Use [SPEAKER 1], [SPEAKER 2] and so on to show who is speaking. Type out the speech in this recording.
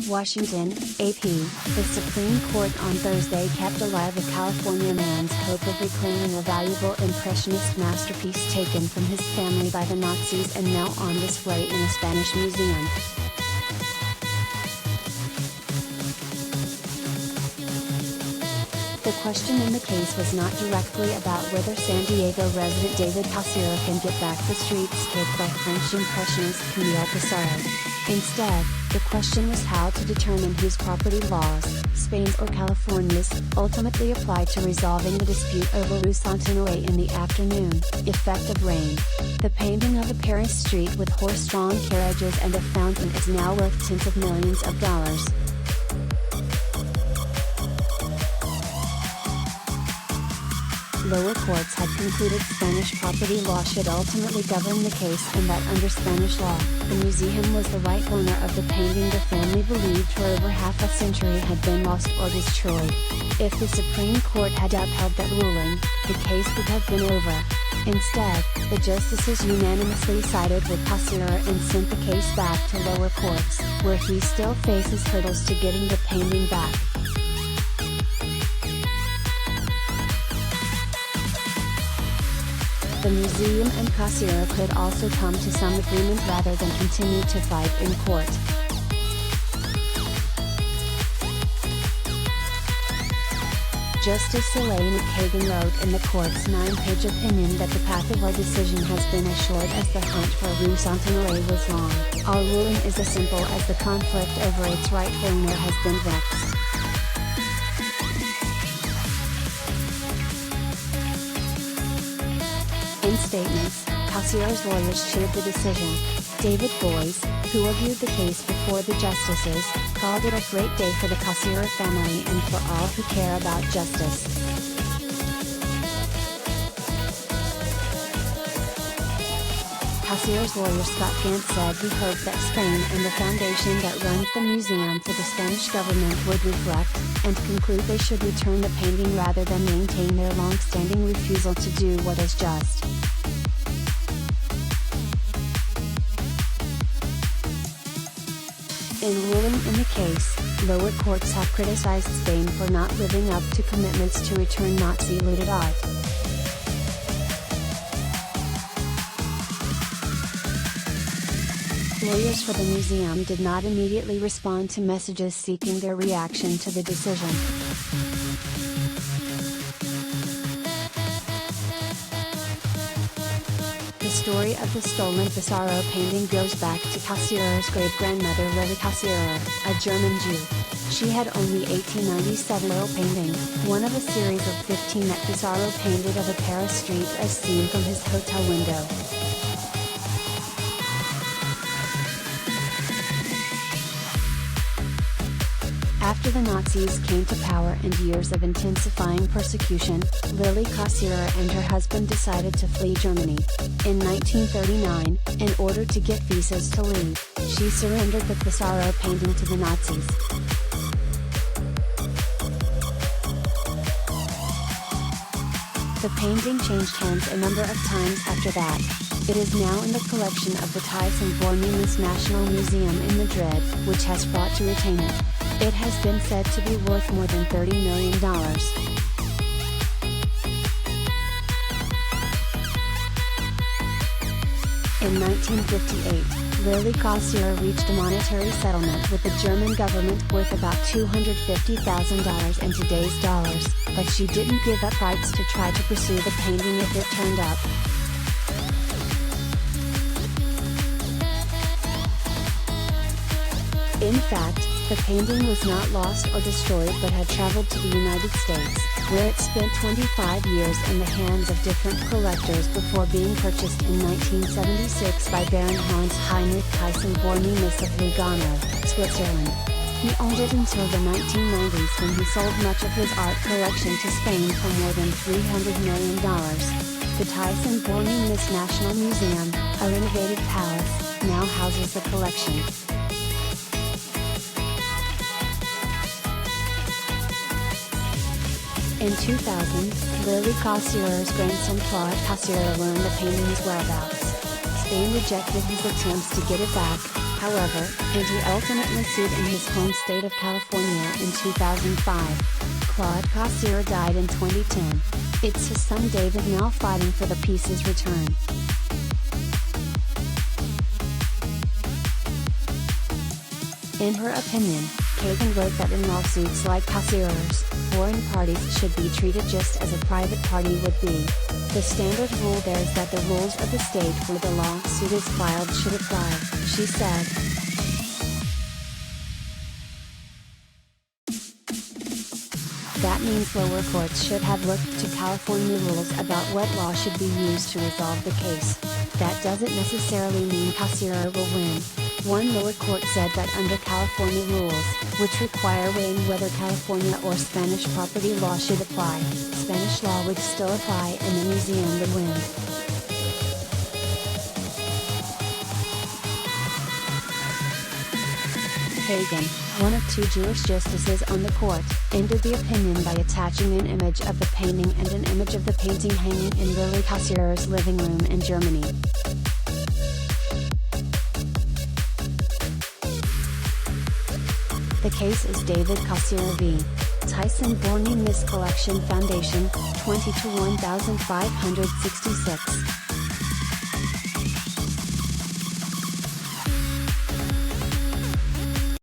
[SPEAKER 1] Washington, AP. The Supreme Court on Thursday kept alive a California man's hope of reclaiming a valuable impressionist masterpiece taken from his family by the Nazis and now on display in a Spanish museum. The question in the case was not directly about whether San Diego resident David Cassirer can get back the streetscape by French impressionist Camille Pissarro. Instead, the question was how to determine whose property laws, Spain's or California's, ultimately applied to resolving the dispute over Rue Saint-Honoré in the afternoon, effect of rain. The painting of a Paris street with horse-drawn carriages and a fountain is now worth tens of millions of dollars. Lower courts had concluded Spanish property law should ultimately govern the case and that under Spanish law, the museum was the right owner of the painting the family believed for over half a century had been lost or destroyed. If the Supreme Court had upheld that ruling, the case would have been over. Instead, the justices unanimously sided with Cassirer and sent the case back to lower courts, where he still faces hurdles to getting the painting back. The museum and Cassirer could also come to some agreement rather than continue to fight in court. Justice Elaine Kagan wrote in the court's 9-page opinion that the path of our decision has been as short as the hunt for Rue Saint-Honoré was long. Our ruling is as simple as the conflict over its rightful owner has been vexed. In statements, Cassirer's lawyers cheered the decision. David Boies, who reviewed the case before the justices, called it a great day for the Cassirer family and for all who care about justice. Cassirer's lawyer Scott Gant said he hoped that Spain and the foundation that runs the museum for the Spanish government would reflect, and conclude they should return the painting rather than maintain their long-standing refusal to do what is just. In ruling in the case, lower courts have criticized Spain for not living up to commitments to return Nazi-looted art. Lawyers for the museum did not immediately respond to messages seeking their reaction to the decision. The story of the stolen Pissarro painting goes back to Cassirer's great-grandmother Lily Cassirer, a German Jew. She had only 1897 oil painting, one of a series of 15 that Pissarro painted of a Paris street as seen from his hotel window. After the Nazis came to power and years of intensifying persecution, Lily Cassirer and her husband decided to flee Germany. In 1939, in order to get visas to leave, she surrendered the Pissarro painting to the Nazis. The painting changed hands a number of times after that. It is now in the collection of the Thyssen-Bornemisz National Museum in Madrid, which has fought to retain it. It has been said to be worth more than $30 million. In 1958, Lily Cassirer reached a monetary settlement with the German government worth about $250,000 in today's dollars, but she didn't give up rights to try to pursue the painting if it turned up. In fact, the painting was not lost or destroyed but had traveled to the United States, where it spent 25 years in the hands of different collectors before being purchased in 1976 by Baron Hans Heinrich Thyssen-Bornemisz of Lugano, Switzerland. He owned it until the 1990s when he sold much of his art collection to Spain for more than $300 million. The Thyssen-Bornemisz National Museum, a renovated palace, now houses the collection. In 2000, Lily Cassirer's grandson Claude Cassirer learned the painting's whereabouts. Spain rejected his attempts to get it back, however, and he ultimately sued in his home state of California in 2005. Claude Cassirer died in 2010. It's his son David now fighting for the piece's return. In her opinion, Kagan wrote that in lawsuits like Cassirer's, foreign parties should be treated just as a private party would be. The standard rule there is that the rules of the state where the lawsuit is filed should apply, she said. That means lower courts should have looked to California rules about what law should be used to resolve the case. That doesn't necessarily mean Cassirer will win. One lower court said that under California rules, which require weighing whether California or Spanish property law should apply, Spanish law would still apply and the museum would win. Kagan, one of two Jewish justices on the court, ended the opinion by attaching an image of the painting and an image of the painting hanging in Lily Cassirer's living room in Germany. The case is David Cassirer v. Tyson Borney Miss Collection Foundation, 20 to 1566.